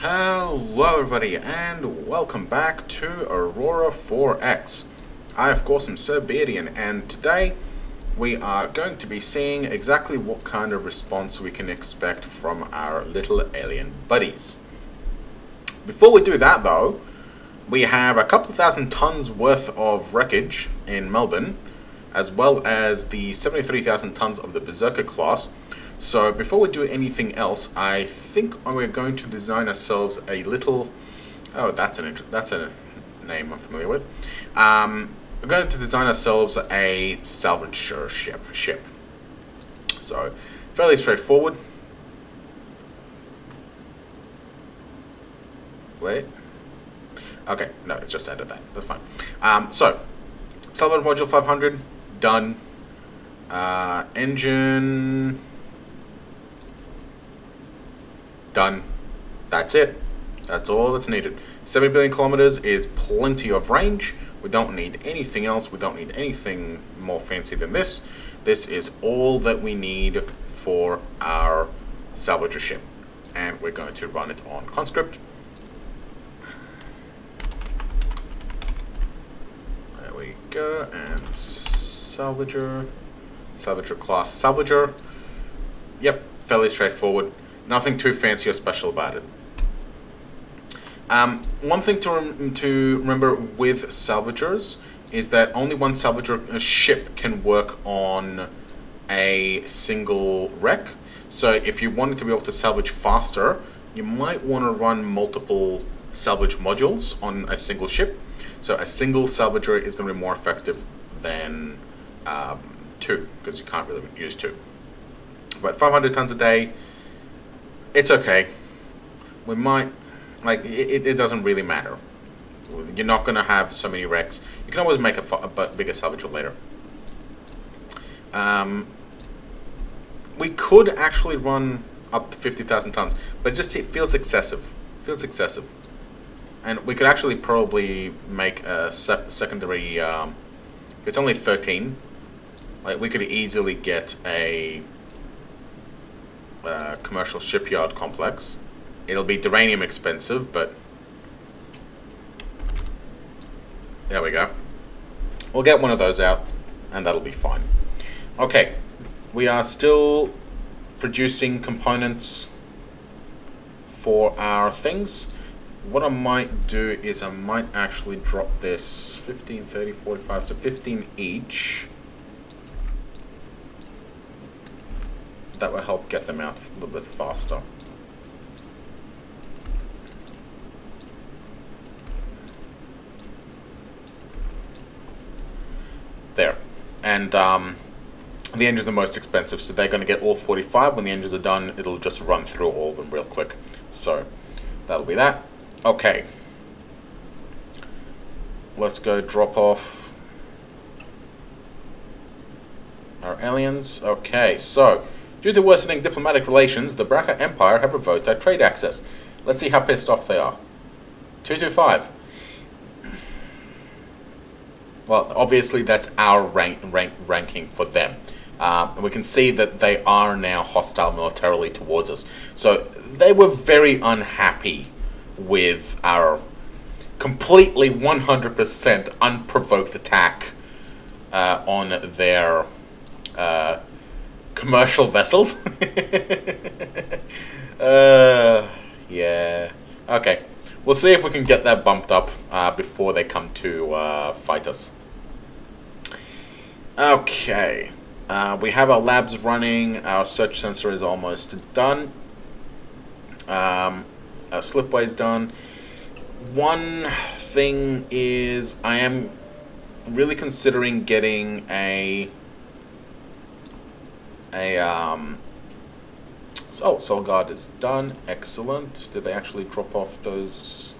Hello everybody and welcome back to Aurora 4X. I of course am Sir Beardian, and today we are going to be seeing exactly what kind of response we can expect from our little alien buddies. Before we do that though, we have a couple thousand tons worth of wreckage in Melbourne, as well as the 73,000 tons of the Berserker class. So before we do anything else, I think we're going to design ourselves a little... Oh, that's a name I'm familiar with. We're going to design ourselves a salvager ship. So, fairly straightforward. Wait. Okay, no, it's just added that. That's fine. So, salvage module 500, done. Engine... done. That's it. That's all that's needed. 70 billion kilometers is plenty of range. We don't need anything else. We don't need anything more fancy than this. This is all that we need for our salvager ship. And we're going to run it on conscript. There we go. And salvager. Salvager class salvager. Yep, fairly straightforward. Nothing too fancy or special about it. One thing to remember with salvagers is that only one salvager ship can work on a single wreck. So if you wanted to be able to salvage faster, you might want to run multiple salvage modules on a single ship. So a single salvager is going to be more effective than two, because you can't really use two. But 500 tons a day, it's okay. We might, like, it doesn't really matter. You're not going to have so many wrecks. You can always make a bigger salvager later. We could actually run up to 50,000 tons, but just it feels excessive. Feels excessive. And we could actually probably make a secondary, it's only 13. Like, we could easily get a commercial shipyard complex. It'll be duranium expensive, but there we go. We'll get one of those out and that'll be fine. Okay, we are still producing components for our things. What I might do is I might actually drop this 15, 30, 45, so 15 each. That will help get them out a little bit faster. There. And the engines are the most expensive, so they're going to get all 45. When the engines are done, it'll just run through all of them real quick. So that'll be that. Okay. Let's go drop off our aliens. Okay, so due to worsening diplomatic relations, the Braca Empire have revoked our trade access. Let's see how pissed off they are. 225. Well, obviously that's our ranking for them. And we can see that they are now hostile militarily towards us. So they were very unhappy with our completely 100% unprovoked attack on their commercial vessels. Yeah. Okay. We'll see if we can get that bumped up before they come to fight us. Okay. We have our labs running. Our search sensor is almost done. Our slipway's done. One thing is I am really considering getting oh, Soul Guard is done. Excellent. Did they actually drop off those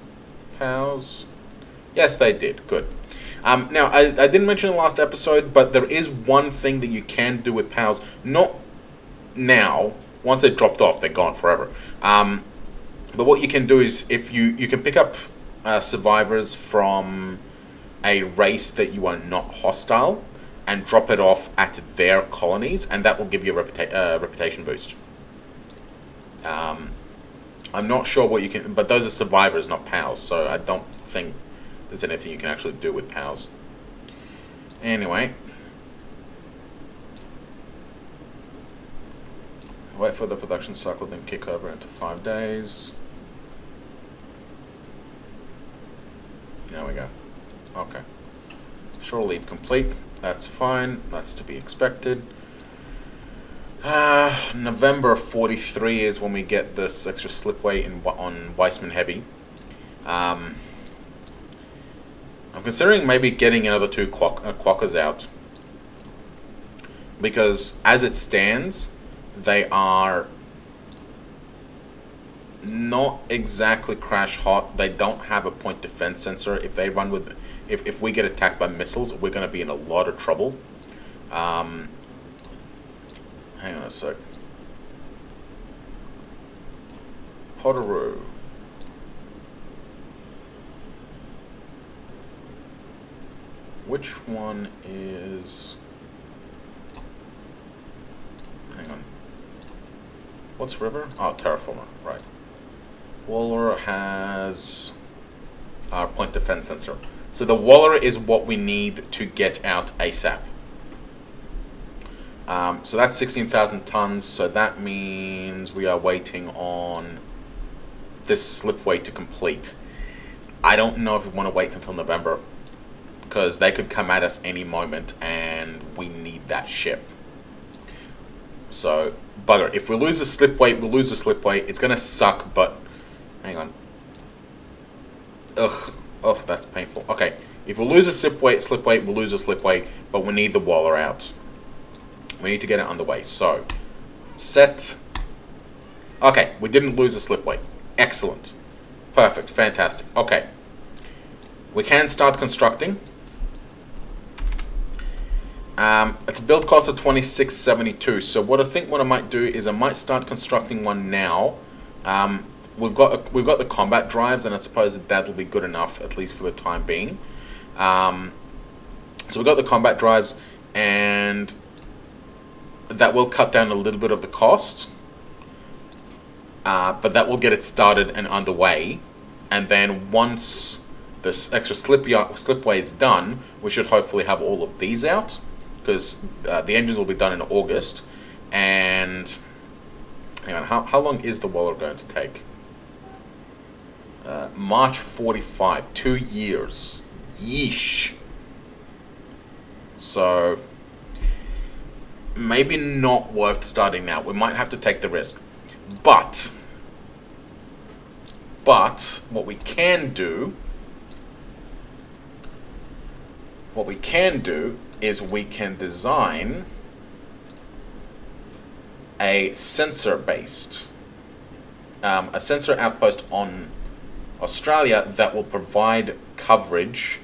POWs? Yes, they did. Good. Now, I didn't mention in the last episode, but there is one thing that you can do with POWs. Not now. Once they're dropped off, they're gone forever. But what you can do is, if you can pick up survivors from a race that you are not hostile, and drop it off at their colonies, and that will give you a reputation boost. I'm not sure what you can, but those are survivors, not POWs, so I don't think there's anything you can actually do with POWs. Anyway. Wait for the production cycle, then kick over into 5 days. There we go. Okay. Shore leave complete. That's fine. That's to be expected. November 43 is when we get this extra slipway on Weissman Heavy. I'm considering maybe getting another 2 Quakkas out. Because as it stands, they are not exactly crash hot. They don't have a point defense sensor. If they run with, if we get attacked by missiles, we're going to be in a lot of trouble. Hang on a sec. Potteroo. Which one is... Hang on. What's River? Oh, Terraformer, right. Waller has our point defense sensor. So the Waller is what we need to get out ASAP. So that's 16,000 tons, so that means we are waiting on this slipway to complete. I don't know if we want to wait until November, because they could come at us any moment, and we need that ship. So, bugger. If we lose the slipway, we'll lose the slipway. It's going to suck, but... Hang on. Ugh. Ugh, that's painful. Okay. If we lose the slipway, we'll lose the slipway, but we need the Waller out. We need to get it underway. So, set. Okay, we didn't lose the slipway. Excellent. Perfect. Fantastic. Okay. We can start constructing. It's a build cost of 2672. So what I might do is I might start constructing one now. We've got the combat drives, and I suppose that'll be good enough, at least for the time being. So we've got the combat drives, and that will cut down a little bit of the cost. But that will get it started and underway. And then once this extra slipway is done, we should hopefully have all of these out, because the engines will be done in August. And hang on, how long is the Waller going to take? March 45, 2 years. Yeesh. So maybe not worth starting now. We might have to take the risk. But what we can do is we can design a sensor outpost on Australia that will provide coverage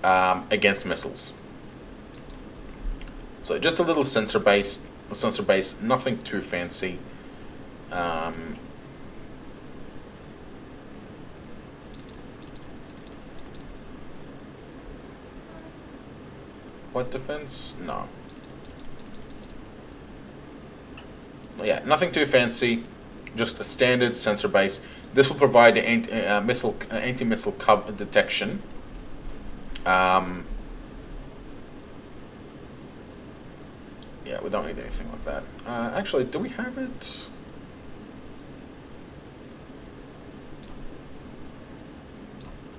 against missiles. So just a little sensor base, nothing too fancy. What defense? No. Yeah, nothing too fancy. Just a standard sensor base. This will provide anti-missile detection. Yeah, we don't need anything like that. Actually, do we have it?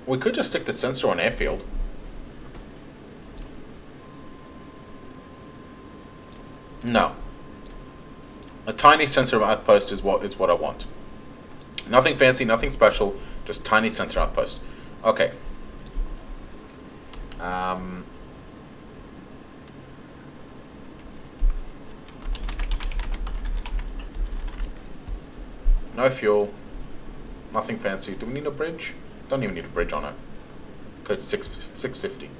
We could just stick the sensor on airfield. No. A tiny sensor outpost is what I want. Nothing fancy, nothing special, just tiny sensor outpost. Okay. No fuel. Nothing fancy. Do we need a bridge? Don't even need a bridge on it. Because it's 650.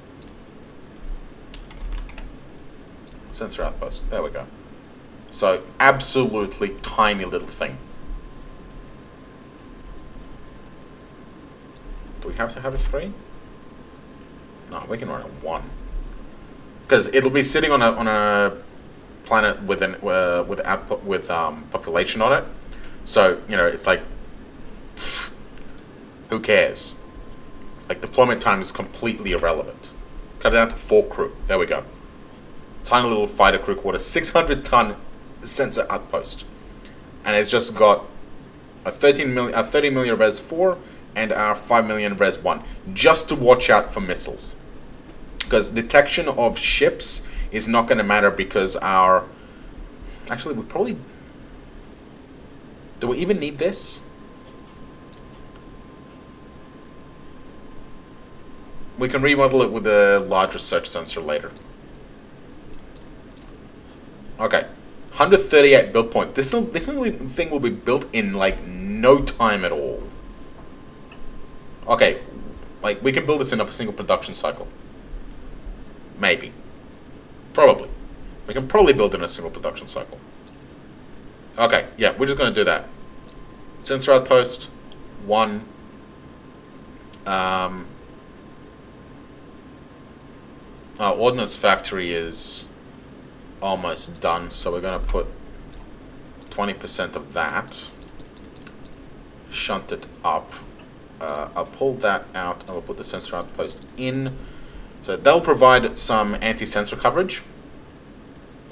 Sensor outpost. There we go. So, absolutely tiny little thing. Do we have to have a 3? No, we can run a 1. Because it'll be sitting on a planet with population on it. So, you know, it's like, who cares? Like, deployment time is completely irrelevant. Cut it down to 4 crew. There we go. Tiny little fighter crew quarter, 600-ton sensor outpost. And it's just got a 30 million res 4 and our 5 million res 1. Just to watch out for missiles. Because detection of ships is not going to matter because our... Actually, we probably... Do we even need this? We can remodel it with a larger search sensor later. Okay. 138 build point. This thing will be built in, like, no time at all. Okay. Like, we can build this in a single production cycle. Maybe. Probably. We can probably build it in a single production cycle. Okay, yeah, we're just going to do that. Sensor outpost, 1. Our ordnance factory is almost done, so we're going to put 20% of that. Shunt it up. I'll pull that out and we'll put the sensor outpost in. So they'll provide some anti-sensor coverage,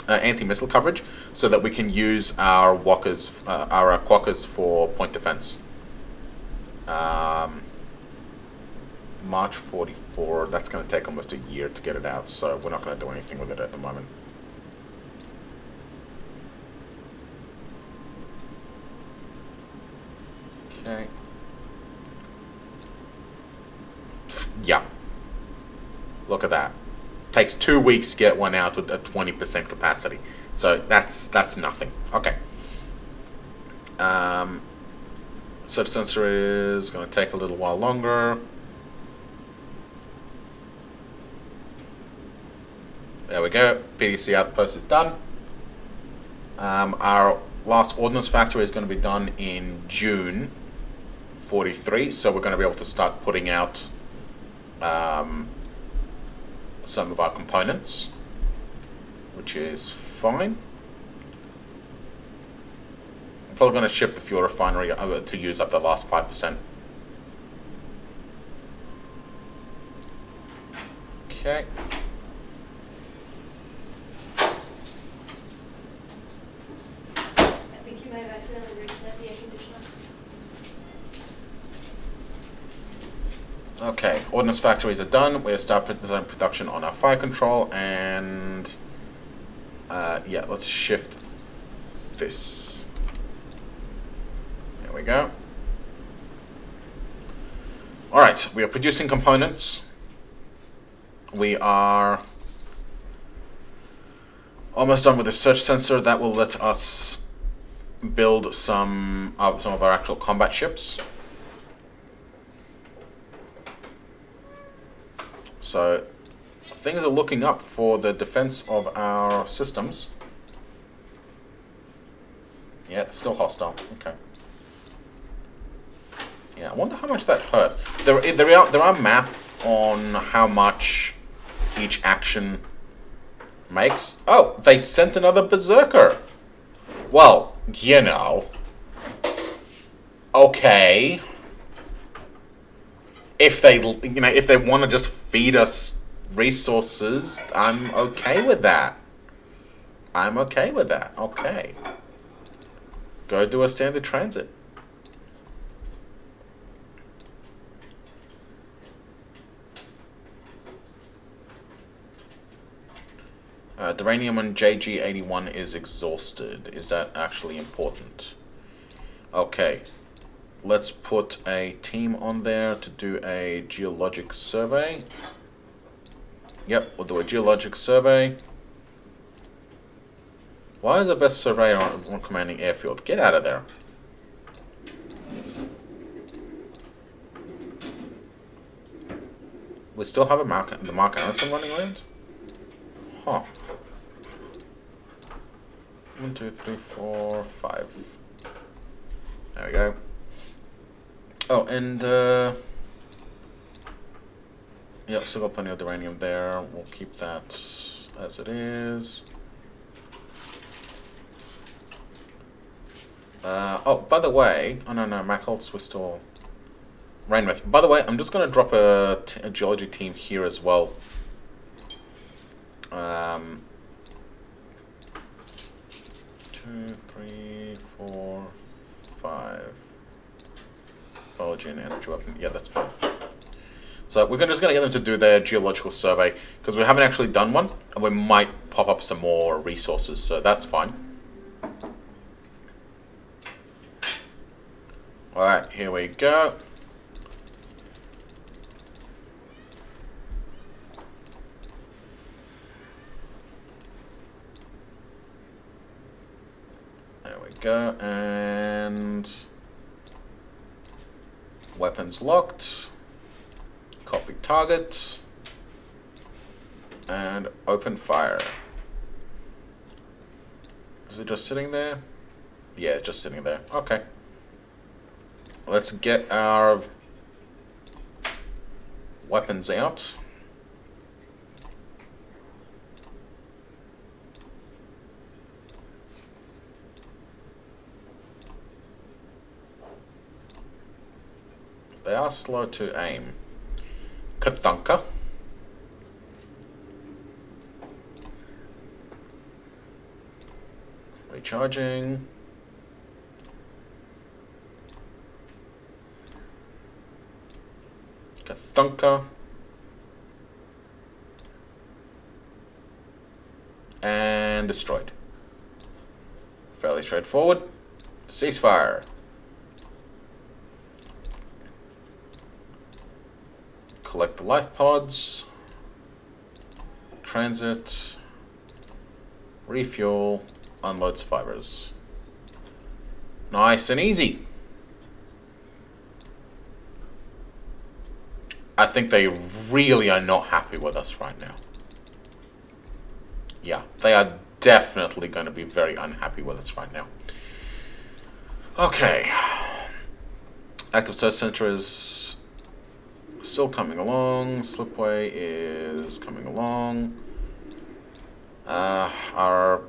anti-missile coverage, so that we can use our Quakkas for point defense. March 44, that's going to take almost a year to get it out, so we're not going to do anything with it at the moment. Okay. Yeah. Look at that. Takes 2 weeks to get one out with a 20% capacity. So that's nothing. Okay. Search sensor is going to take a little while longer. There we go. PDC outpost is done. Our last ordnance factory is going to be done in June 43. So we're going to be able to start putting out some of our components, which is fine. I'm probably going to shift the fuel refinery to use up the last 5%. Okay. I think you may have accidentally reset the air conditioner. Okay, ordnance factories are done. We'll start production on our fire control, and yeah, let's shift this. There we go. Alright, we are producing components. We are almost done with the search sensor. That will let us build some of our actual combat ships. So things are looking up for the defense of our systems. Yeah, it's still hostile. Okay. Yeah, I wonder how much that hurt. There are math on how much each action makes. Oh, they sent another berserker. Well, you know. Okay. If they want to just feed us resources, I'm okay with that. I'm okay with that. Okay. Go do a standard transit. Duranium on JG81 is exhausted. Is that actually important? Okay. Let's put a team on there to do a geologic survey. Yep, we'll do a geologic survey. Why is the best surveyor on commanding airfield? Get out of there. We still have the Mark Anderson running around? Huh. 1, 2, 3, 4, 5. There we go. Oh, and yeah, still got plenty of uranium there. We'll keep that as it is. Oh, by the way, oh no, Macholtz was still Rainmouth. By the way, I'm just going to drop a geology team here as well. 2, 3, 4, 5. Biology and energy weapon. Yeah, that's fine. So we're just going to get them to do their geological survey because we haven't actually done one, and we might pop up some more resources, so that's fine. Alright, here we go. There we go, and weapons locked. Copy target. And open fire. Is it just sitting there? Yeah, it's just sitting there. Okay. Let's get our weapons out. They are slow to aim. Kathunka. Recharging. Kathunka. And destroyed. Fairly straightforward. Ceasefire. Collect the life pods. Transit. Refuel. Unload survivors. Nice and easy. I think they really are not happy with us right now. Yeah, they are definitely going to be very unhappy with us right now. Okay. Active search center is still coming along. Slipway is coming along. Our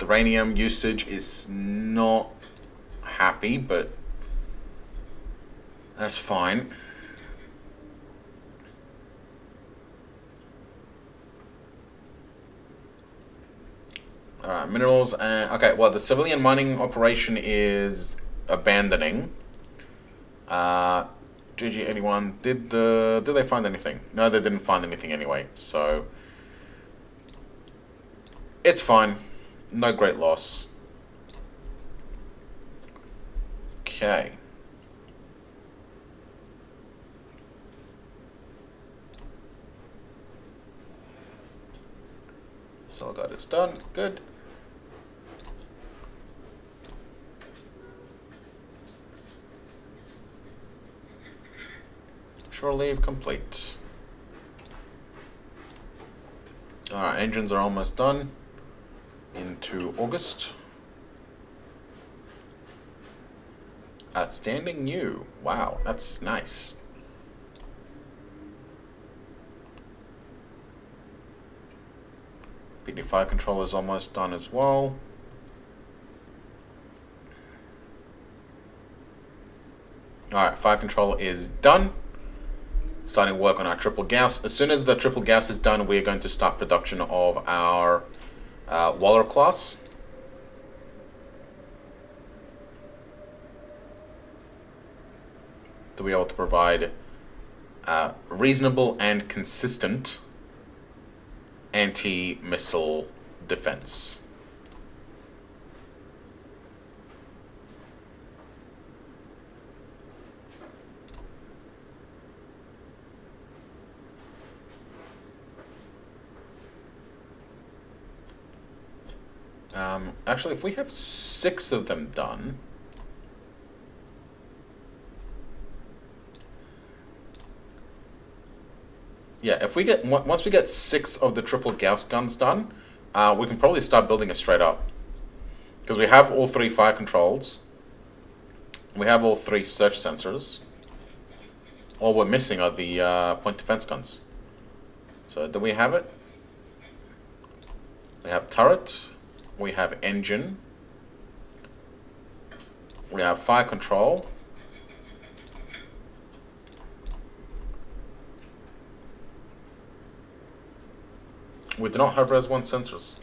uranium usage is not happy, but that's fine. Alright, minerals and okay, well the civilian mining operation is abandoning. GG81 did they find anything? No, they didn't find anything anyway, so it's fine. No great loss. Okay. So all that is done. Good. Shore leave complete. Alright, engines are almost done. Into August. Outstanding new. Wow, that's nice. PD fire control is almost done as well. Alright, fire control is done. Starting work on our triple gas. As soon as the triple gas is done, we're going to start production of our Waller class. To be able to provide reasonable and consistent anti-missile defense. Actually, if we have 6 of them done, yeah, if we get once we get 6 of the triple Gauss guns done, we can probably start building it straight up because we have all 3 fire controls, we have all 3 search sensors. All we're missing are the point defense guns. So do we have it? We have turret. We have engine. We have fire control. We do not have Res 1 sensors.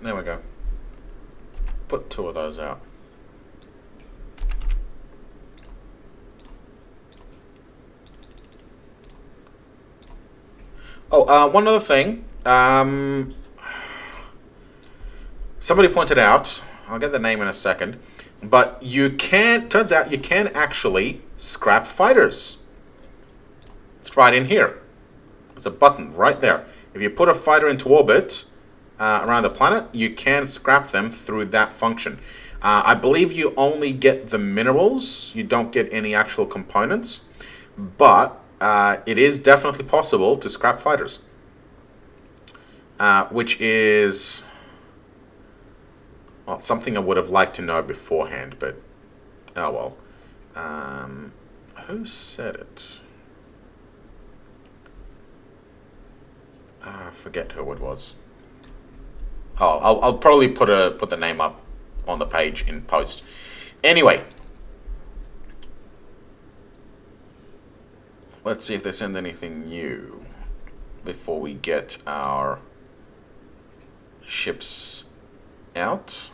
There we go. Put 2 of those out. Oh, one other thing. Somebody pointed out, I'll get the name in a second, but turns out you can actually scrap fighters. It's right in here. There's a button right there. If you put a fighter into orbit around the planet, you can scrap them through that function. I believe you only get the minerals. You don't get any actual components. But it is definitely possible to scrap fighters. Which is, well, something I would have liked to know beforehand, but oh well. Who said it? I forget who it was. Oh, I'll probably put the name up on the page in post. Anyway, let's see if they send anything new before we get our ships out.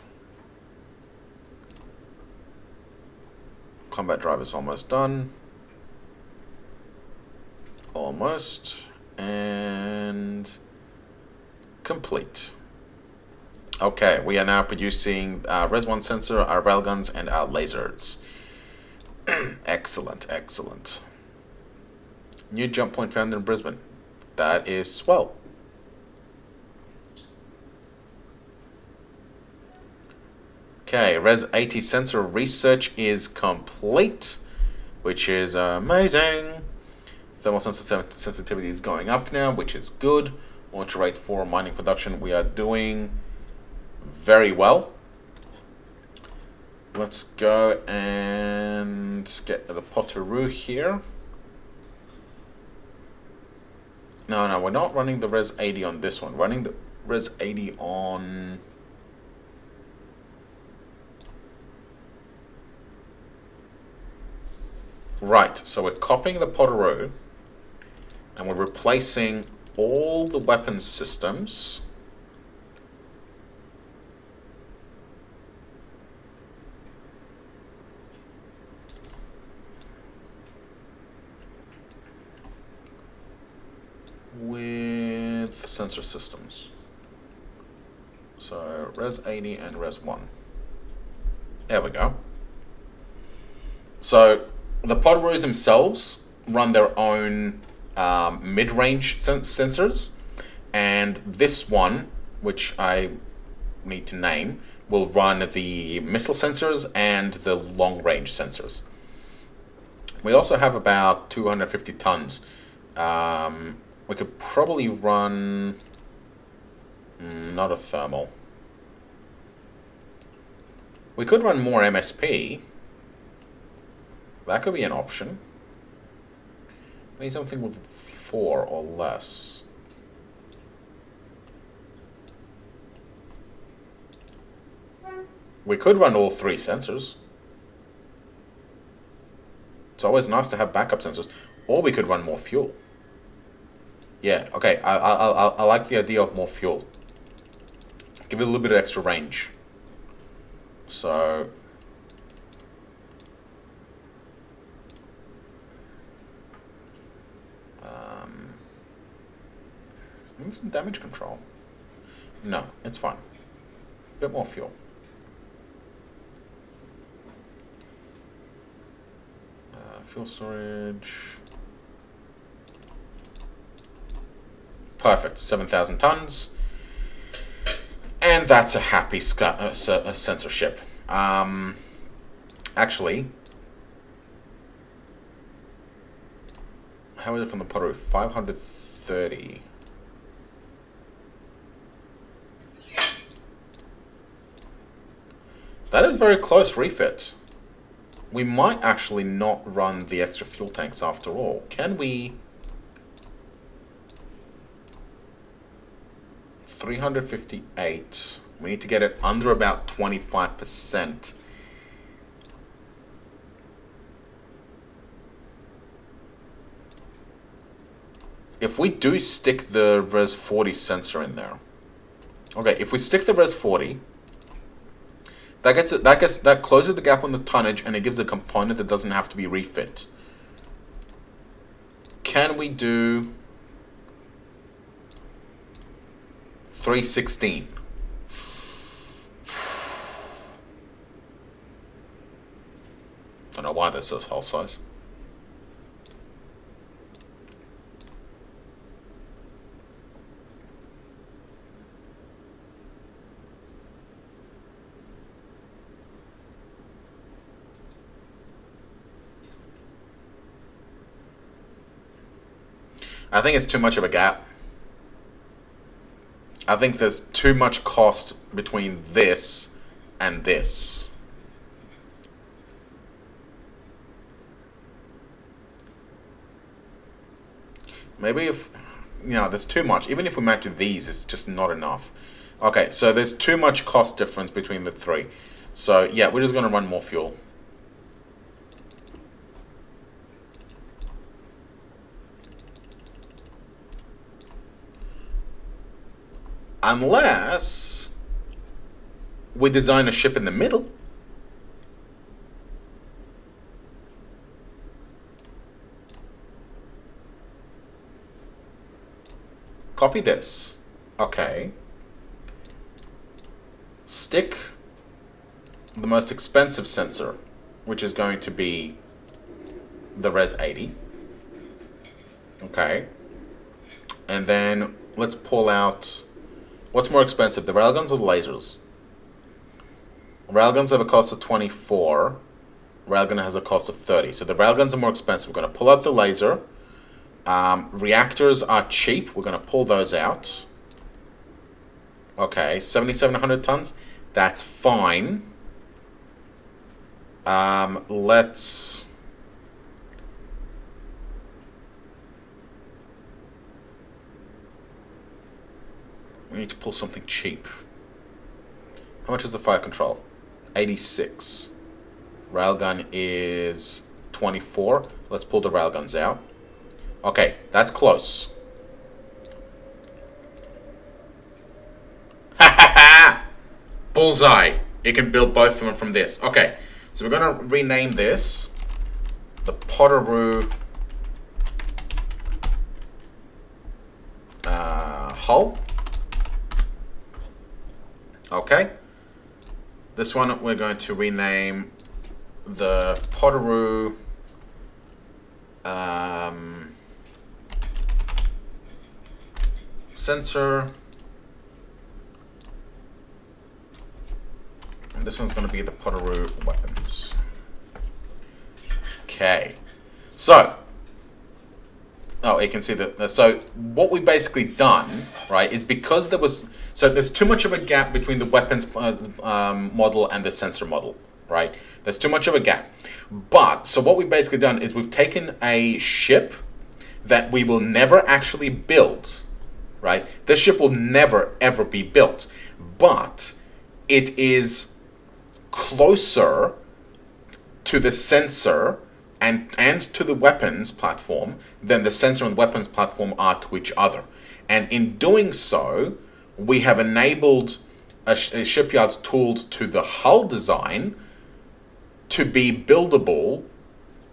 Combat drive is almost done. Almost. And complete. Okay, we are now producing Res 1 sensor, our railguns, and our lasers. Excellent, excellent. New jump point found in Brisbane. That is swell. Okay, Res 80 sensor research is complete, which is amazing. Thermal sensitivity is going up now, which is good. Launch rate for mining production, we are doing very well. Let's go and get the Potteroo here. No, we're not running the Res 80 on this one. Running the Res 80 on... Right, so we're copying the Potteroo. And we're replacing all the weapons systems with sensor systems. So Res 80 and Res 1. There we go. So the Potteroos themselves run their own mid-range sensors, and this one, which I need to name, will run the missile sensors and the long-range sensors. We also have about 250 tons. We could probably run not a thermal. We could run more MSP. That could be an option. I need something with 4 or less. We could run all 3 sensors. It's always nice to have backup sensors. Or we could run more fuel. Yeah, okay, I like the idea of more fuel. Give it a little bit of extra range. So... maybe some damage control. No, it's fine. A bit more fuel. Fuel storage. Perfect, 7,000 tons. And that's a happy sensor ship. Actually, how is it from the Potteroo? 530. That is very close refit. We might actually not run the extra fuel tanks after all. Can we? 358. We need to get it under about 25%. If we do stick the Res 40 sensor in there. Okay, if we stick the Res 40, that closes the gap on the tonnage and it gives a component that doesn't have to be refit. Can we do 316? Don't know why this is hull size. I think it's too much of a gap. I think there's too much cost between this and this. Maybe if, you know, there's too much. Even if we match these, it's just not enough. Okay, so there's too much cost difference between the three. So, yeah, we're just going to run more fuel. Unless we design a ship in the middle. Copy this. Okay. Stick the most expensive sensor, which is going to be the Res 80. Okay. And then let's pull out... What's more expensive, the railguns or the lasers? Railguns have a cost of 24. Railgun has a cost of 30. So the railguns are more expensive. We're going to pull out the laser. Reactors are cheap. We're going to pull those out. Okay, 7,700 tons. That's fine. Let's... We need to pull something cheap. How much is the fire control? 86. Railgun is 24. Let's pull the railguns out. Okay, that's close. Ha ha ha! Bullseye. You can build both of them from this. Okay, so we're going to rename this the Potteroo hull. Okay. This one we're going to rename the Potteroo sensor. And this one's going to be the Potteroo weapons. Okay. So, oh, you can see that. So what we've basically done, right, is because there was... So there's too much of a gap between the weapons model and the sensor model, right? There's too much of a gap. But, so what we've basically done is we've taken a ship that we will never actually build, right? This ship will never, ever be built. But it is closer to the sensor and to the weapons platform than the sensor and the weapons platform are to each other. And in doing so, we have enabled a shipyard tooled to the hull design to be buildable,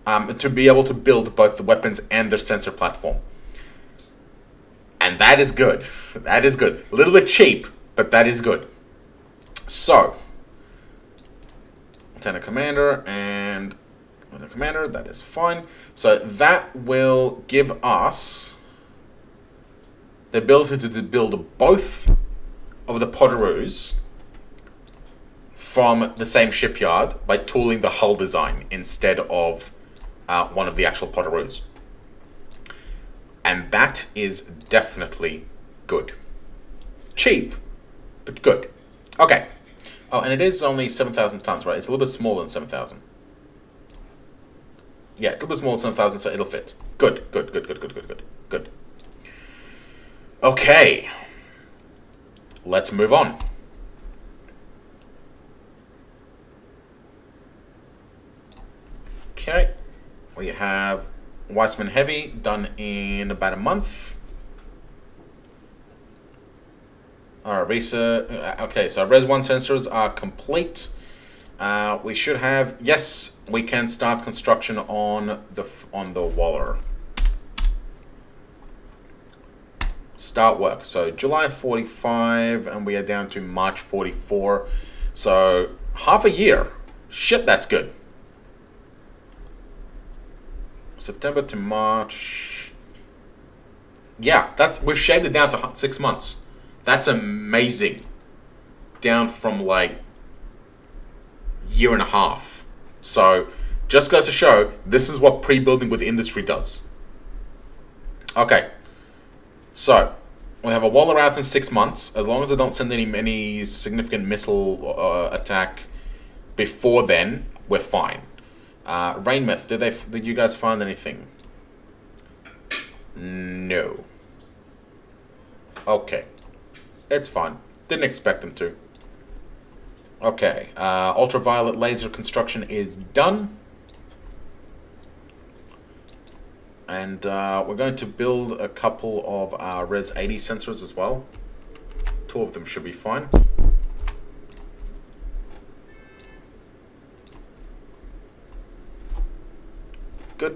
to be able to build both the weapons and the sensor platform. And that is good. That is good. A little bit cheap, but that is good. So, Lieutenant Commander and Lieutenant Commander, that is fine. So that will give us the ability to build both of the Potteroos from the same shipyard by tooling the hull design instead of one of the actual Potteroos. And that is definitely good. Cheap, but good. Okay. Oh, and it is only 7,000 tons, right? It's a little bit smaller than 7,000. Yeah, a little bit smaller than 7,000, so it'll fit. Good, good, good, good, good, good, good, good. Okay. Let's move on. Okay. We have Weissman Heavy done in about a month. Alright, okay, so Res 1 sensors are complete. We should have, yes, we can start construction on the Waller. Start work. So July 45, and we are down to March 44. So half a year. Shit, that's good. September to March. Yeah, we've shaved it down to 6 months. That's amazing. Down from like year and a half. So just goes to show this is what pre-building with industry does. Okay. So we have a Waller out in 6 months. As long as they don't send any significant missile attack before then, we're fine. Rainmouth, did you guys find anything? No. Okay. It's fine. Didn't expect them to. Okay. Ultraviolet laser construction is done. And we're going to build a couple of our Res 80 sensors as well. 2 of them should be fine. Good.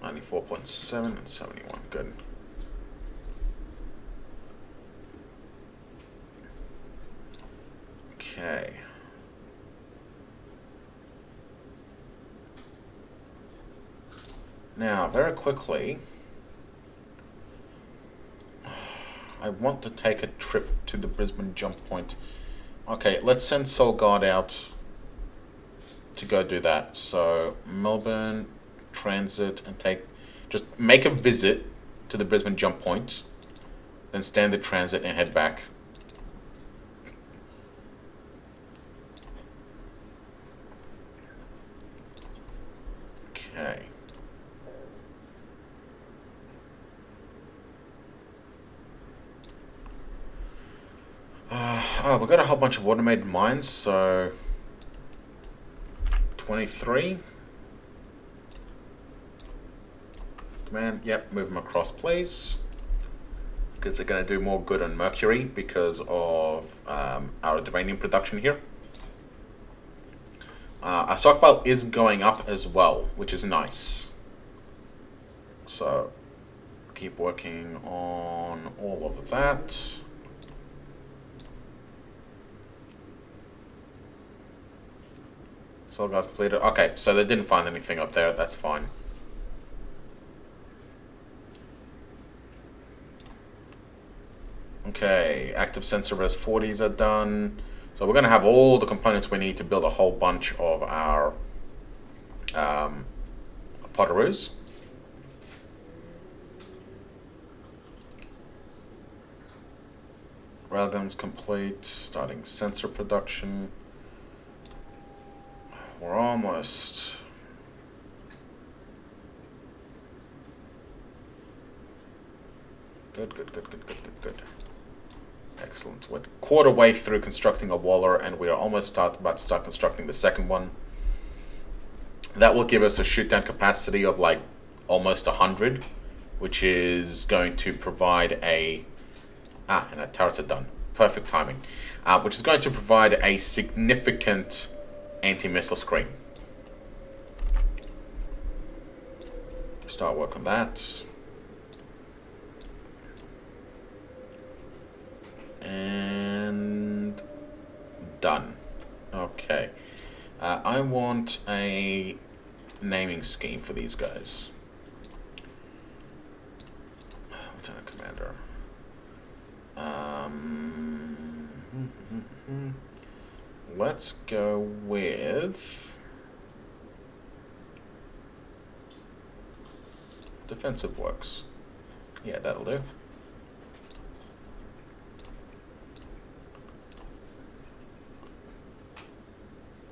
94.7 and 71. Good. Okay. Now, very quickly, I want to take a trip to the Brisbane jump point. Okay, let's send Soul Guard out to go do that. So Melbourne transit and just make a visit to the Brisbane jump point, then standard transit and head back. Okay. Oh, we've got a whole bunch of automated mines, so 23. Demand, yep, move them across, please. Because they're going to do more good on Mercury because of our uranium production here. Our stockpile is going up as well, which is nice. So, keep working on all of that. Soul Guard's completed. Okay, so they didn't find anything up there. That's fine. Okay, active sensor Res 40s are done. So we're going to have all the components we need to build a whole bunch of our Potteroos. Railgun's complete. Starting sensor production. We're almost. Good. Excellent. We're quarter way through constructing a Waller, and we are almost about to start constructing the second one. That will give us a shoot down capacity of like almost 100, which is going to provide a and our turrets are done. Perfect timing. Which is going to provide a significant anti-missile screen. Start work on that. And done. Okay. I want a naming scheme for these guys. Lieutenant Commander. Let's go with defensive works. Yeah, that'll do.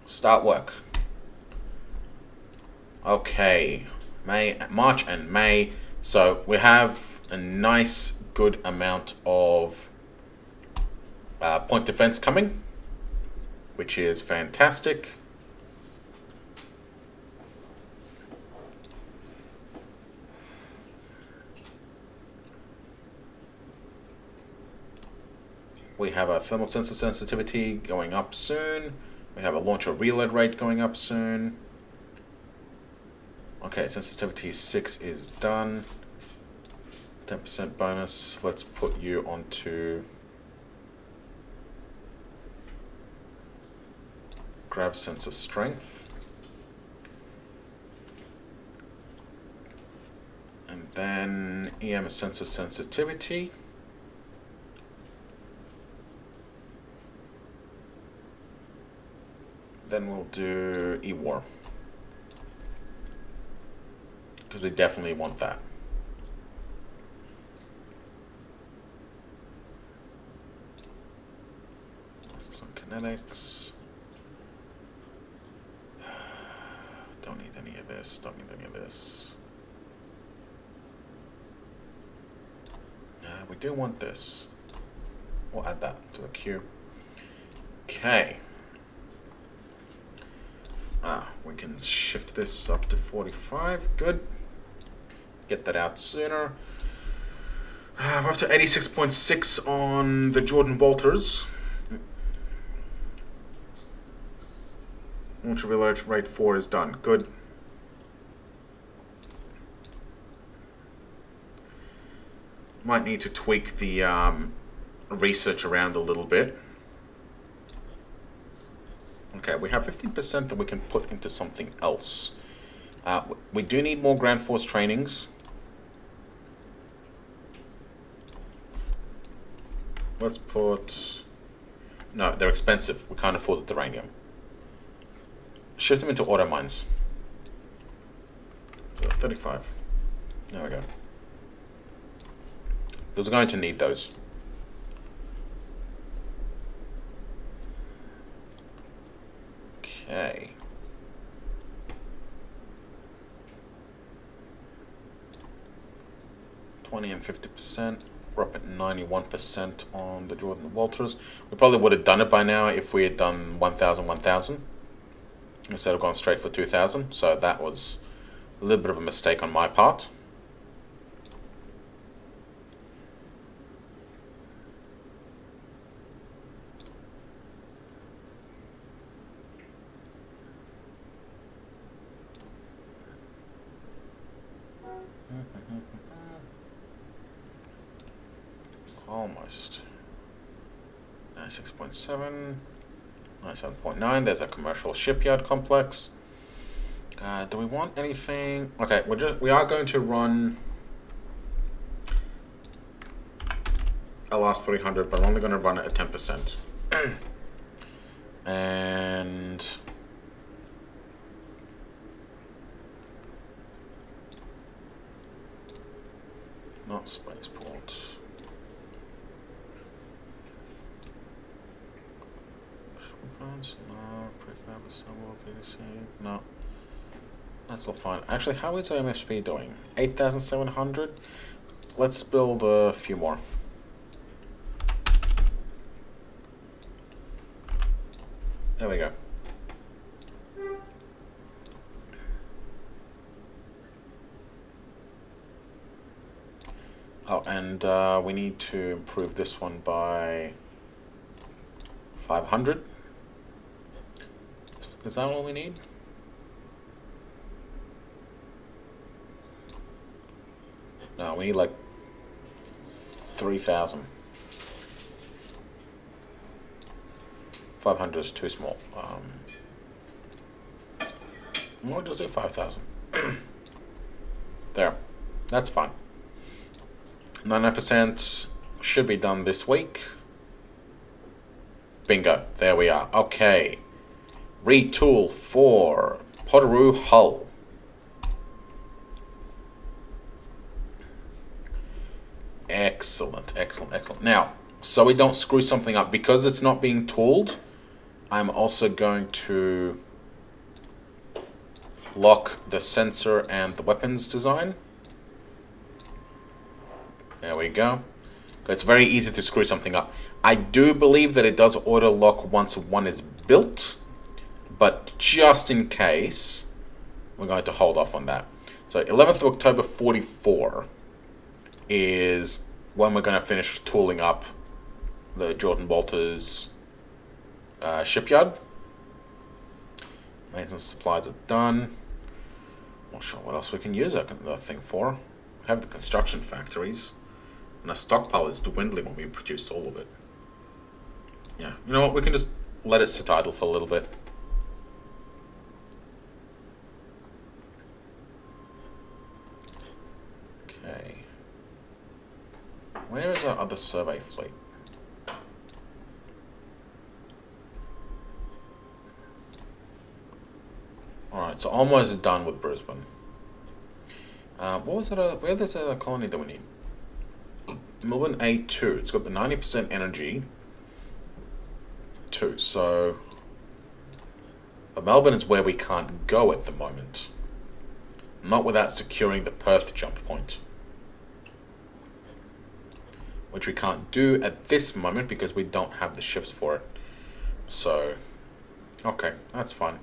Start work. Okay, March and May. So we have a nice, good amount of point defense coming, which is fantastic. We have a thermal sensor sensitivity going up soon. We have a launcher reload rate going up soon. Okay, sensitivity 6 is done. 10% bonus. Let's put you onto grav sensor strength. And then EM sensor sensitivity. Then we'll do E-War, because we definitely want that. Some kinetics. Don't need any of this, don't need any of this. We do want this. We'll add that to the queue. Okay. We can shift this up to 45. Good. Get that out sooner. We're up to 86.6 on the Jordan Bolters. Launcher reload rate 4 is done. Good. Might need to tweak the research around a little bit. Okay, we have 15% that we can put into something else. We do need more Grand Force trainings. Let's put... No, they're expensive. We can't afford the uranium. Shift them into auto mines. 35. There we go. Because we're going to need those. Okay. $20 and 50%. We're up at 91% on the Jordan Walters. We probably would have done it by now if we had done 1,000 instead of going straight for 2,000. So that was a little bit of a mistake on my part. Almost. 96.7, 97.9. There's a commercial shipyard complex. Do we want anything? Okay, we are going to run a last 300, but I'm only going to run it at 10%. And not spaceport. No, prefab assemble, PDC, no. That's all fine. Actually, how is MSP doing? 8,700? Let's build a few more. There we go. Oh, and we need to improve this one by 500. Is that all we need? No, we need like 3,000. 500 is too small. We'll just do 5,000. There. That's fine. 99% should be done this week. Bingo. There we are. Okay. Retool for Potteroo hull. Excellent, excellent, excellent. Now, so we don't screw something up, because it's not being tooled, I'm also going to lock the sensor and the weapons design. There we go. It's very easy to screw something up. I do believe that it does auto lock once one is built, but just in case, we're going to hold off on that. So 11th of October 44 is when we're going to finish tooling up the Jordan Walters shipyard. Maintenance supplies are done. Not sure what else we can use that thing for. We have the construction factories. And our stockpile is dwindling when we produce all of it. Yeah, you know what? We can just let it sit idle for a little bit. Okay. Where is our other survey fleet? Alright, so almost done with Brisbane. What was it? Where is a colony that we need? Melbourne A2. It's got the 90% energy too. So Melbourne is where we can't go at the moment. Not without securing the Perth jump point, which we can't do at this moment because we don't have the ships for it. So, okay, that's fine.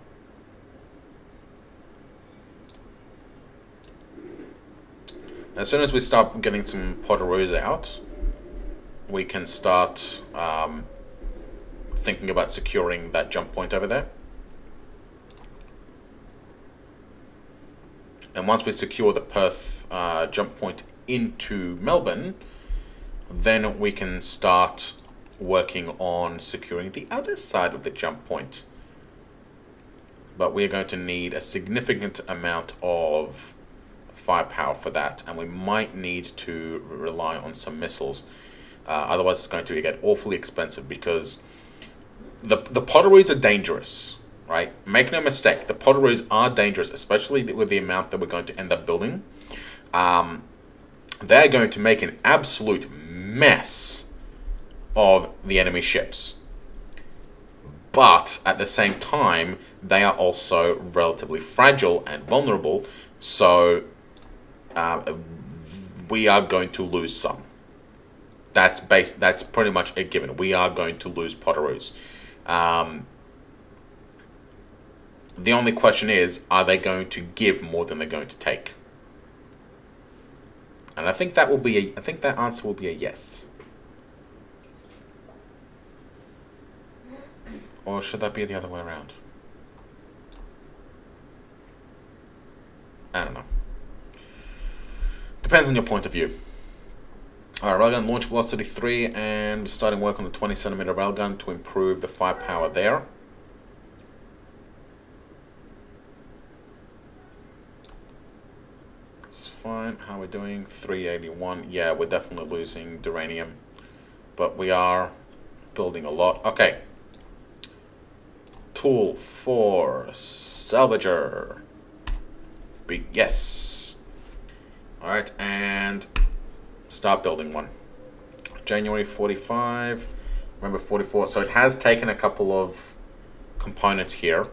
As soon as we start getting some Potteroos out, we can start thinking about securing that jump point over there. And once we secure the Perth jump point into Melbourne, then we can start working on securing the other side of the jump point. But we're going to need a significant amount of firepower for that, and we might need to rely on some missiles. Otherwise, it's going to get awfully expensive because the Potteroos are dangerous, right? Make no mistake, the Potteroos are dangerous, especially with the amount that we're going to end up building. They're going to make an absolute mess of the enemy ships. But at the same time, they are also relatively fragile and vulnerable, so we are going to lose some. That's pretty much a given. We are going to lose Potteroos. The only question is, are they going to give more than they're going to take? And I think that answer will be a yes. Or should that be the other way around? I don't know. Depends on your point of view. Alright, railgun launch velocity 3 and starting work on the 20cm railgun to improve the firepower there. It's fine. How are we doing? 381. Yeah, we're definitely losing duranium, but we are building a lot. Okay. Tool for salvager. Big yes. Alright, and start building one. January 45. Remember 44. So it has taken a couple of components here.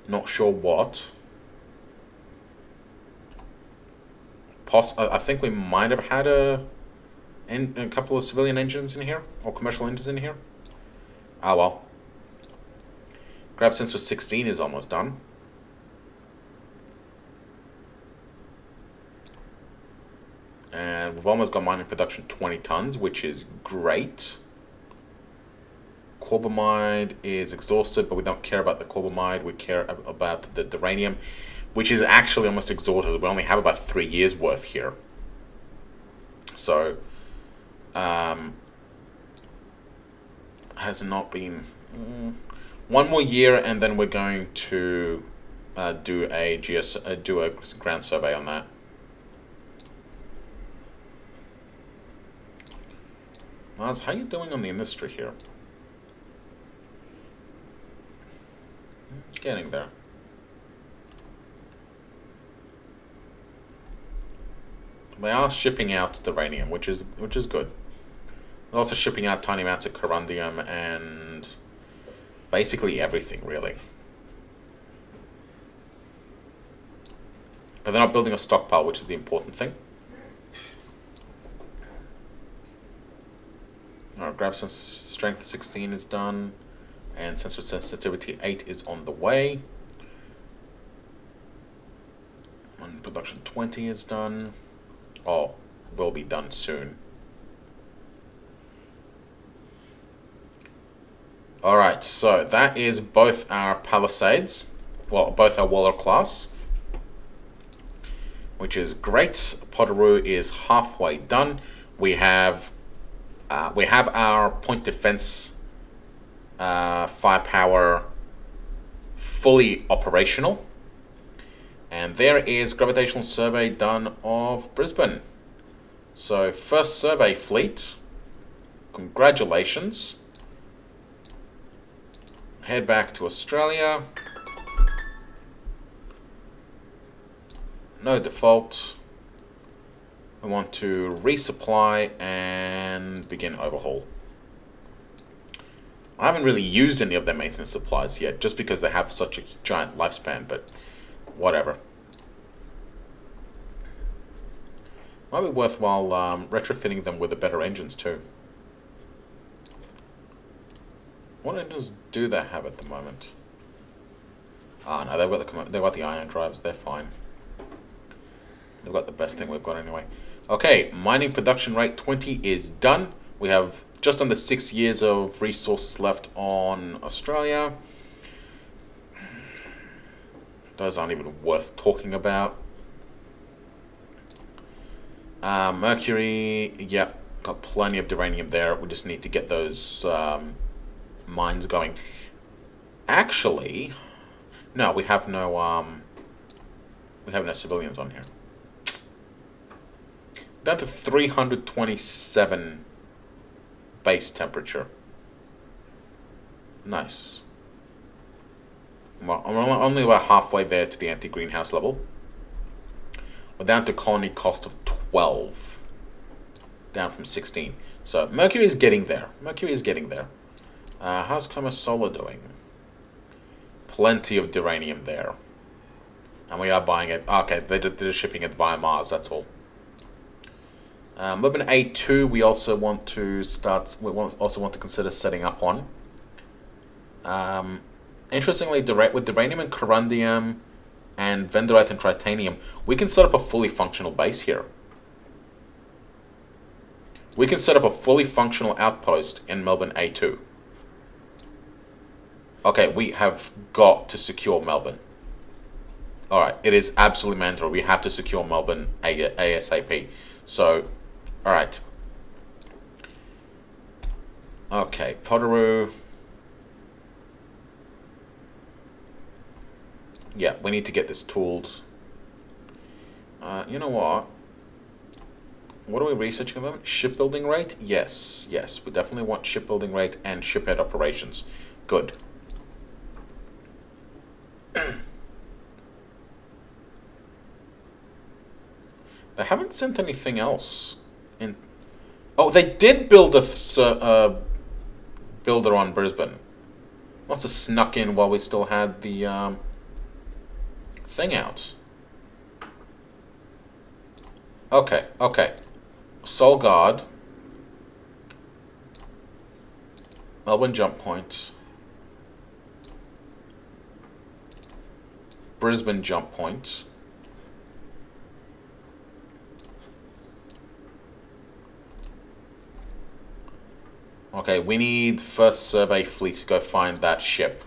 Not sure what. I think we might have had a couple of civilian engines in here, or commercial engines in here. Ah well. Grav sensor 16 is almost done. And we've almost got mining production 20 tons, which is great. Corbamide is exhausted, but we don't care about the Corbamide. We care about the duranium, which is actually almost exhausted. We only have about 3 years worth here. So, has not been... one more year, and then we're going to do a ground survey on that. Mars, how are you doing on the industry here? Getting there. They are shipping out duranium, which is good. They're also shipping out tiny amounts of corundium and basically everything, really. But they're not building a stockpile, which is the important thing. Our grav strength 16 is done, and sensor sensitivity 8 is on the way. And production 20 is done. Oh, will be done soon. Alright, so that is both our Palisades, well, both our Waller class, which is great. Potteroo is halfway done. We have our point defense firepower fully operational. And there is gravitational survey done of Brisbane. So first survey fleet, congratulations. Head back to Australia. No default. We want to resupply and begin overhaul. I haven't really used any of their maintenance supplies yet, just because they have such a giant lifespan, but whatever. Might be worthwhile retrofitting them with the better engines too. What engines do they have at the moment? Ah, no, they've got the ion drives. They're fine. They've got the best thing we've got anyway. Okay, mining production rate 20 is done. We have just under 6 years of resources left on Australia. Those aren't even worth talking about. Mercury, yep, got plenty of uranium there. We just need to get those mines going. Actually, no, we have no civilians on here. Down to 327 base temperature. Nice. Well, I'm only about halfway there to the anti-greenhouse level. We're down to colony cost of 12. Down from 16. So Mercury is getting there. Mercury is getting there. How's Solar doing? Plenty of uranium there. And we are buying it. Okay, they're just shipping it via Mars, that's all. Melbourne A2 we also want to consider setting up on. Interestingly, with uranium and corundium and vendorite and titanium, we can set up a fully functional base here. We can set up a fully functional outpost in Melbourne A2. Okay, we have got to secure Melbourne. Alright, it is absolutely mandatory. We have to secure Melbourne ASAP. So, alright. Okay, Potteroo. Yeah, we need to get this tooled. You know what? What are we researching at the moment? Shipbuilding rate? Yes, yes. We definitely want shipbuilding rate and shiphead operations. Good. They haven't sent anything else in. Oh, they did build a builder on Brisbane. Must have snuck in while we still had the thing out. Okay, okay. Soul Guard. Melbourne Jump Point. Brisbane Jump Point. Okay, we need first survey fleet to go find that ship.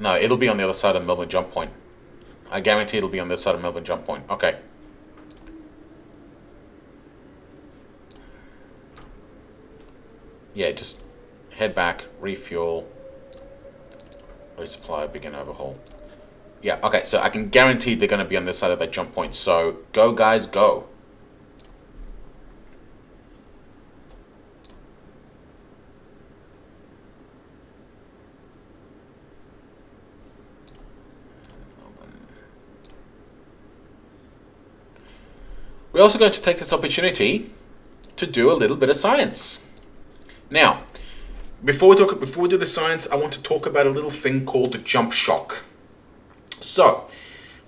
No, it'll be on the other side of Melbourne Jump Point. I guarantee it'll be on this side of Melbourne Jump Point. Okay. Yeah, just head back, refuel, resupply, begin overhaul. Yeah, okay, so I can guarantee they're going to be on this side of that jump point. So, go guys, go. We're also going to take this opportunity to do a little bit of science. Now, before we do the science, I want to talk about a little thing called jump shock. So,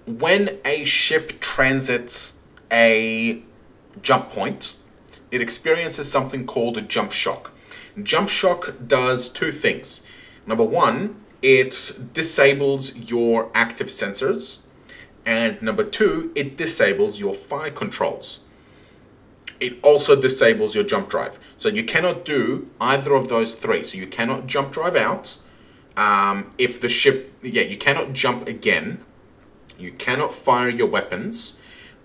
when a ship transits a jump point, it experiences something called a jump shock. Jump shock does two things. Number one, it disables your active sensors. And number two, it disables your fire controls. It also disables your jump drive. So you cannot do either of those three. So you cannot jump drive out. If the ship, you cannot jump again. You cannot fire your weapons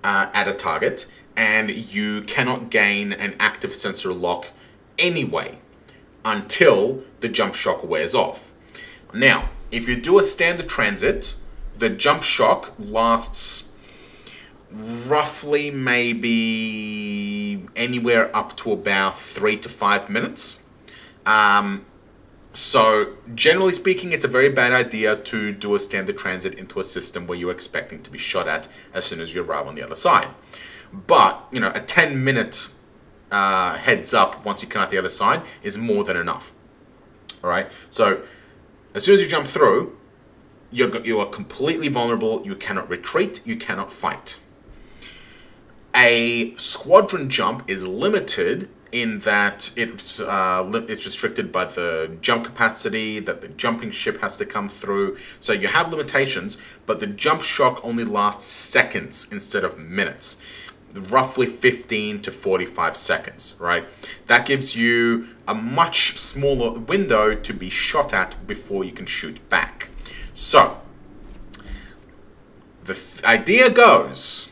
at a target. And you cannot gain an active sensor lock anyway until the jump shock wears off. Now, if you do a standard transit, the jump shock lasts roughly maybe anywhere up to about 3 to 5 minutes. So generally speaking, it's a very bad idea to do a standard transit into a system where you're expecting to be shot at as soon as you arrive on the other side. But, you know, a 10-minute heads up once you come out the other side is more than enough. All right, so as soon as you jump through, you are completely vulnerable. You cannot retreat. You cannot fight. A squadron jump is limited in that it's restricted by the jump capacity that the jumping ship has to come through. So you have limitations, but the jump shock only lasts seconds instead of minutes. Roughly 15 to 45 seconds, right? That gives you a much smaller window to be shot at before you can shoot back. So, the idea goes,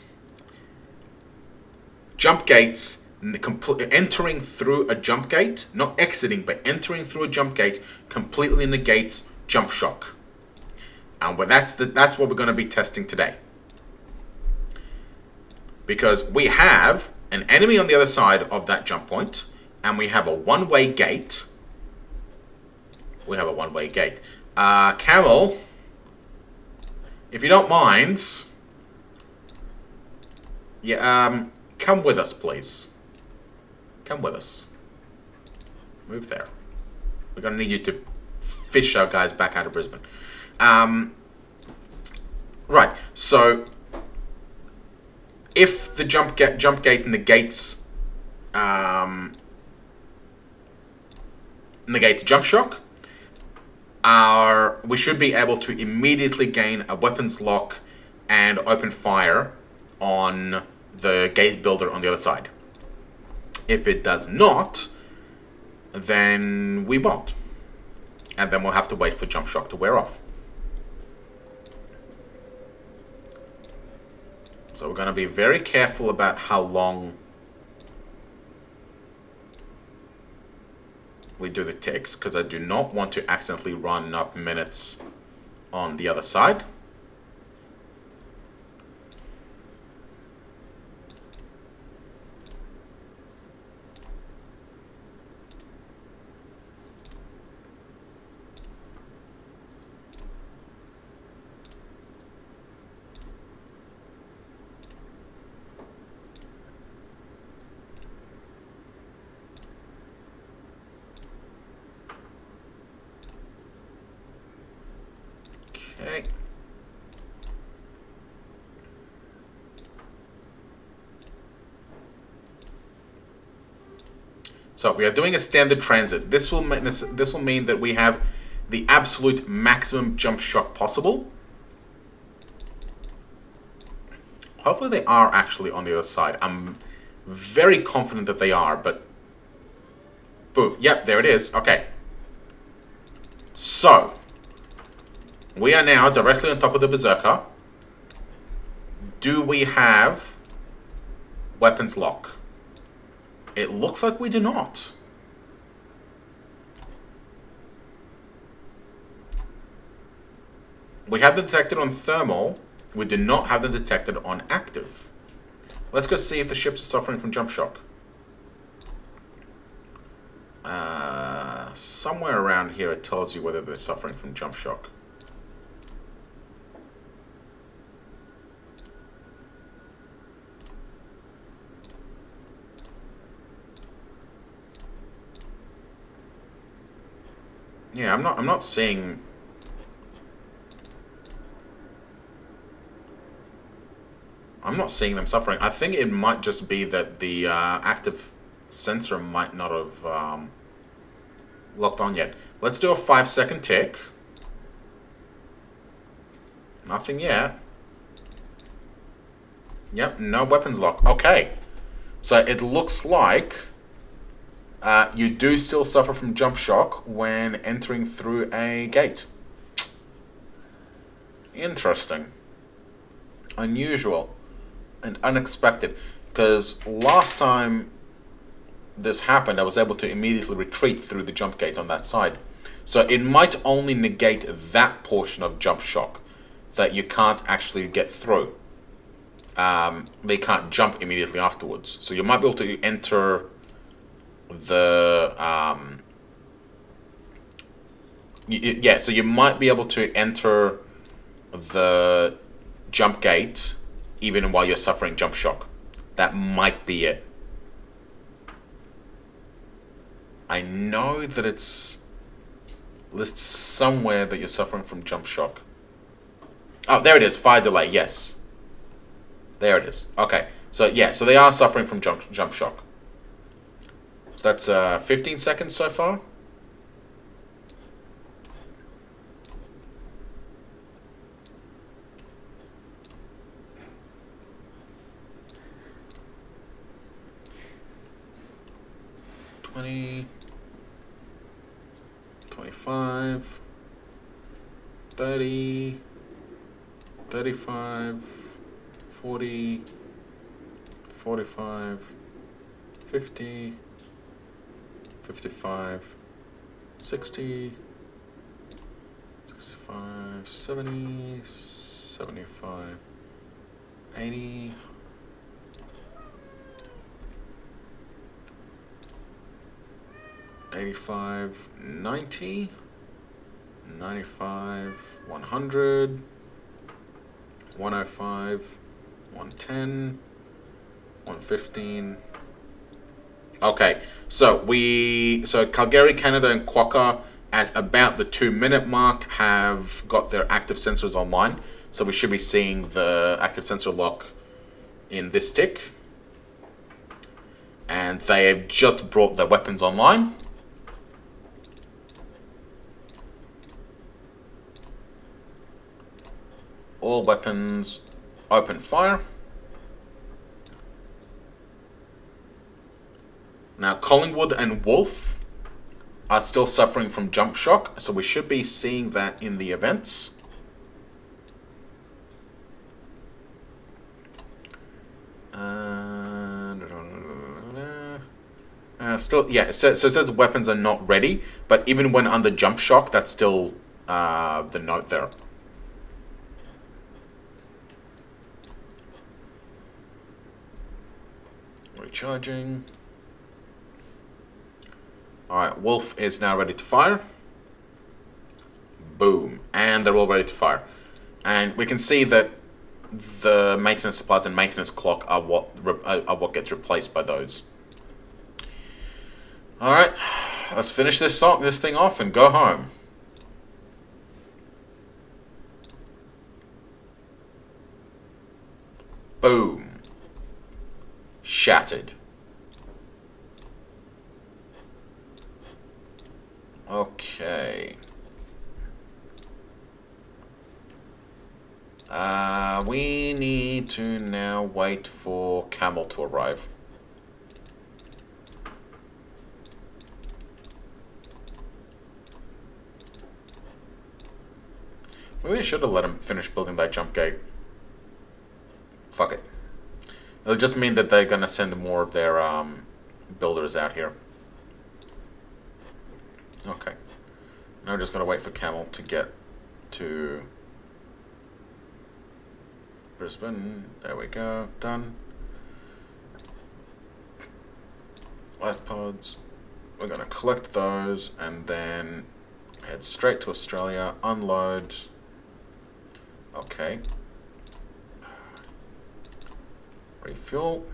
jump gates, entering through a jump gate, not exiting, but entering through a jump gate completely negates jump shock. And that's what we're going to be testing today. Because we have an enemy on the other side of that jump point, and we have a one-way gate. Camel, if you don't mind, come with us, please. Come with us. Move there. We're going to need you to fish our guys back out of Brisbane. Right, so if the jump gate negates jump shock, we should be able to immediately gain a weapons lock and open fire on the gate builder on the other side. If it does not, then we won't. And then we'll have to wait for jump shock to wear off. So we're going to be very careful about how long we do the ticks, because I do not want to accidentally run up minutes on the other side. Okay. So we are doing a standard transit. This will mean that we have the absolute maximum jump shock possible. Hopefully they are actually on the other side. I'm very confident that they are, but boom. Yep, there it is. Okay. So we are now directly on top of the Berserker. Do we have weapons lock? It looks like we do not. We have them detected on thermal. We do not have them detected on active. Let's go see if the ships are suffering from jump shock. Somewhere around here it tells you whether they're suffering from jump shock. Yeah, I'm not seeing I'm not seeing them suffering. I think it might just be that the active sensor might not have locked on yet. Let's do a 5-second tick. Nothing yet. Yep, no weapons lock. Okay. So it looks like you do still suffer from jump shock when entering through a gate. Interesting. Unusual. And unexpected. Because last time this happened, I was able to immediately retreat through the jump gate on that side. So it might only negate that portion of jump shock that you can't actually get through. They can't jump immediately afterwards. So you might be able to enter the... yeah, so you might be able to enter the jump gate even while you're suffering jump shock. That might be it. I know that it's lists somewhere that you're suffering from jump shock. Oh, there it is. Fire delay. Yes. There it is. Okay. So, yeah. So, they are suffering from jump shock. So, that's 15 seconds so far. $20, $25, $30, $35, $40, $45, $50, $55, $60, $65, $70, $75, $80, $85, $90, $95, $100, $105, $110, $115. Okay, so Calgary, Canada, and Quokka at about the 2-minute mark have got their active sensors online. So we should be seeing the active sensor lock in this tick. And they have just brought their weapons online. All weapons open fire. Now Collingwood and Wolf are still suffering from jump shock, so we should be seeing that in the events. Still, yeah, so it says weapons are not ready, but even when under jump shock, that's still the note there. Recharging. Alright, Wolf is now ready to fire. Boom. And they're all ready to fire. And we can see that the maintenance supplies and maintenance clock are what gets replaced by those. Alright, let's finish this thing off and go home. Boom. Shattered. Okay. We need to now wait for Camel to arrive. Maybe we should have let him finish building that jump gate. Fuck it. It'll just mean that they're gonna send more of their builders out here. Okay. Now we're just gonna wait for Camel to get to Brisbane. There we go. Done. Life pods. We're gonna collect those and then head straight to Australia. Unload. Okay. Refuel.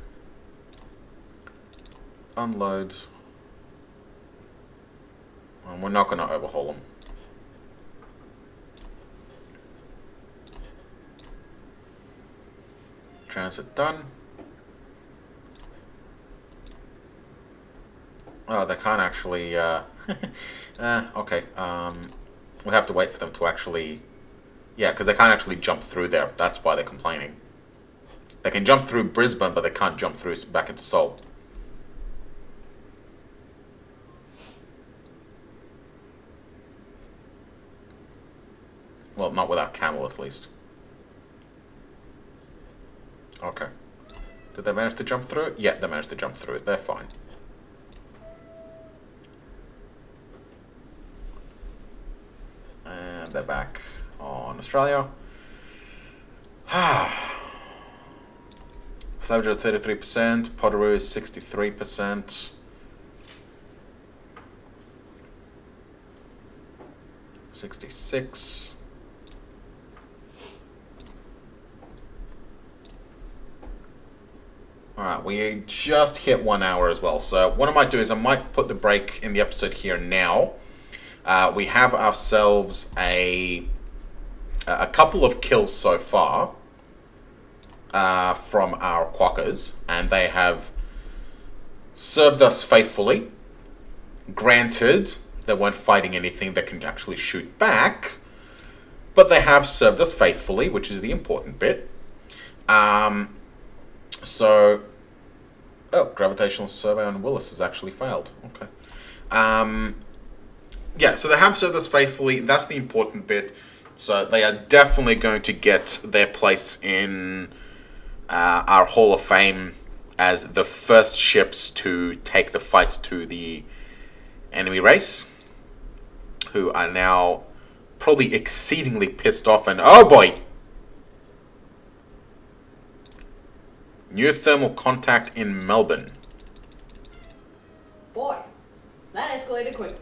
Unload. And we're not going to overhaul them. transit done. Oh, they can't actually, okay, we have to wait for them to actually, yeah, because they can't actually jump through there. That's why they're complaining. They can jump through Brisbane, but they can't jump through back into Seoul. Well, not without camel, at least. Okay. Did they manage to jump through it? Yeah, they managed to jump through it. They're fine. And they're back on Australia. Savager 33%, Potteroo is 63%. $66. Alright, we just hit 1 hour as well. So what I might do is I might put the break in the episode here now. We have ourselves a couple of kills so far from our Quakkas, and they have served us faithfully. Granted, they weren't fighting anything that can actually shoot back, but they have served us faithfully, which is the important bit. So, oh, gravitational survey on Willis has actually failed. Okay. Yeah, so they have served us faithfully. That's the important bit. So they are definitely going to get their place in our Hall of Fame as the first ships to take the fight to the enemy race, who are now probably exceedingly pissed off. And oh boy! New thermal contact in Melbourne. Boy, that escalated quick.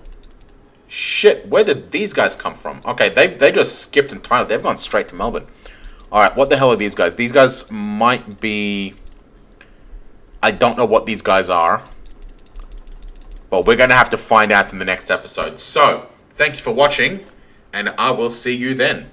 Shit, where did these guys come from? Okay, they just skipped entirely. They've gone straight to Melbourne. Alright, what the hell are these guys? These guys might be... I don't know what these guys are. But we're going to have to find out in the next episode. So, thank you for watching, and I will see you then.